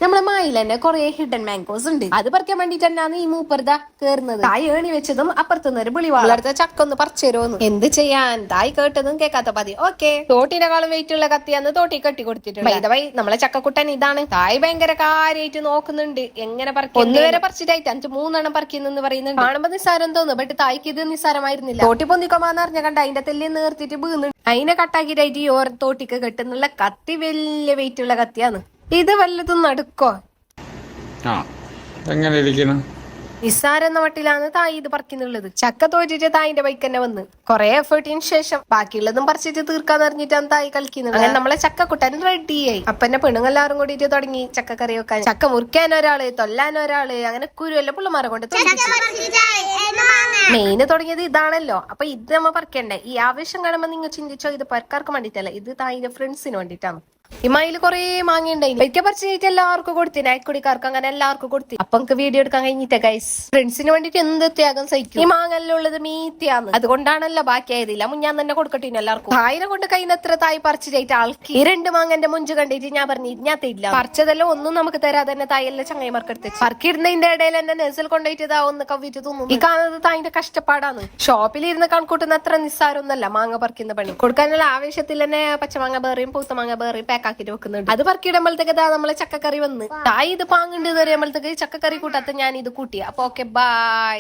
നമ്മളെ മായിൽ തന്നെ കുറെ ഹിഡൻ മാംഗോസ് ഉണ്ട്. അത് പറിക്കാൻ വേണ്ടിട്ട് തന്നെയാണ് ഈ മൂപ്പർദ കേറുന്നത്. തായ് ഏണി വെച്ചതും അപ്പുറത്തുനിന്ന് ഒരു വിളിവാളടുത്ത ചക്ക ഒന്ന് പറിച്ചേരോന്ന്. എന്ത് ചെയ്യാൻ, തായ് കേട്ടതും കേൾക്കാത്ത പതി. ഓക്കെ, തോട്ടിനെക്കാളും വെയിറ്റ് ഉള്ള കത്തിയാന്ന് തോട്ടി കെട്ടി കൊടുത്തിട്ടുണ്ട്. നമ്മളെ ചക്കക്കുട്ടൻ ഇതാണ്. തായ് ഭയങ്കര കാര്യമായിട്ട് നോക്കുന്നുണ്ട് എങ്ങനെ പറിക്കും. ഒന്നുവരെ പറിച്ചിട്ടായിട്ട് 5-3 പറിക്കുന്നെന്ന് പറയുന്നുണ്ട്. കാണുമ്പോ നിസ്സാരം തോന്നുന്നു, ബട്ട് തായ്ക്ക് ഇത് നിസ്സാരമായിരുന്നില്ല. തോട്ടി പൊന്തിക്കൊമ്പാന്ന് പറഞ്ഞ കണ്ട അതിന്റെ തെല്ലി നേർത്തിട്ട് വീണ് അതിനെ കട്ടാക്കിട്ടായിട്ട് ഈ ഓരോ തോട്ടിക്ക് കെട്ടുന്നുള്ള കത്തി വലിയ വെയിറ്റ് ഉള്ള കത്തിയാന്ന്. ഇത് വല്ലതും നടുക്കോ? എങ്ങനെ ഇരിക്കണം? നിസ്സാരം എന്ന മട്ടിലാണ് തായ് ഇത് പറിക്കുന്നുള്ളത്. ചക്ക തോറ്റിട്ട് തായിന്റെ ബൈക്ക് തന്നെ വന്ന് കുറെ എഫേർട്ടിന് ശേഷം ബാക്കിയുള്ളതും പറിച്ചിട്ട് തീർക്കാന്ന് പറഞ്ഞിട്ടാണ് തായ് കളിക്കുന്നത്. അങ്ങനെ നമ്മളെ ചക്കക്കുട്ടൻ റെഡിയായി. അപ്പന്നെ പെണ്ണുങ്ങളെല്ലാരും കൂടിയിട്ട് തുടങ്ങി ചക്കക്കറി വെക്കാൻ. ചക്ക മുറിക്കാൻ ഒരാള്, തൊല്ലാൻ ഒരാള്, അങ്ങനെ കുരുവല്ല പിള്ളമാരെ കൊണ്ട് മെയിന് തുടങ്ങിയത് ഇതാണല്ലോ. അപ്പൊ ഇത് നമ്മ പറിക്കണ്ടേ. ഈ ആവശ്യം കാണുമ്പോ നിങ്ങൾ ചിന്തിച്ചോ, ഇത് പരക്കാർക്ക് വേണ്ടിട്ടല്ല, ഇത് തായിന്റെ ഫ്രണ്ട്സിന് വേണ്ടിട്ടാണ്. ഈ മയില് കൊറേ മാങ്ങിണ്ടായിരുന്നു. ഒരിക്കൽ പറിച്ചിട്ട് എല്ലാവർക്കും കൊടുത്തി, നായ്ക്കുടിക്കാർക്ക് അങ്ങനെ എല്ലാവർക്കും കൊടുത്തി. അപ്പൊ നമുക്ക് വീഡിയോ എടുക്കാൻ കഴിഞ്ഞിട്ടേ ഗൈസ്. ഫ്രണ്ട്സിന് വേണ്ടിട്ട് എന്ത് ത്യാഗം സഹിക്കും. ഈ മാങ്ങല്ലുള്ളത് മീത്തിയാന്ന്, അതുകൊണ്ടാണല്ലോ ബാക്കിയായതില്ല. മുഞ്ഞാൻ തന്നെ കൊടുക്കട്ടീനു എല്ലാവർക്കും. തായിനെ കൊണ്ട് കഴിയുന്നത്ര തായ് പറിച്ചിട്ട് ആൾക്ക് ഈ 2 മാങ്ങന്റെ മുഞ്ച് കണ്ടിട്ട് ഞാൻ പറഞ്ഞു ഞാൻ തരില്ല. പറിച്ചതെല്ലാം ഒന്നും നമുക്ക് തരാതെ തന്നെ തായെല്ലാം ചങ്ങൈമാർക്കെടുത്ത് പറിക്കിടുന്നതിന്റെ ഇടയിൽ എന്നെ നെസിൽ കൊണ്ടുപോയിട്ട് ഇതാ ഒന്ന് കവിറ്റ് തോന്നുന്നു. ഈ കാണുന്നത് തായിന്റെ കഷ്ടപ്പാടാണ്. ഷോപ്പിലിരുന്ന് കണക്കൂട്ടുന്ന അത്ര നിസ്സാരമൊന്നല്ല മാങ്ങ പറിക്കുന്ന പണി. കൊടുക്കാനുള്ള ആവേശത്തിൽ തന്നെ പച്ചമാങ്ങ ബേറിയും പൂത്തമാങ്ങ ബേറിയും പാക്കാക്കിട്ട് വെക്കുന്നുണ്ട്. അത് പറക്കിയിടുമ്പോഴത്തേക്ക് നമ്മളെ ചക്കക്കറി വന്ന് തായ് ഇത് പാങ്ങുണ്ട് പറയുമ്പോഴത്തേക്ക് ചക്കക്കറി കൂട്ടാത്ത ഞാൻ ഇത് കൂട്ടി. അപ്പൊ ഓക്കെ, ബൈ.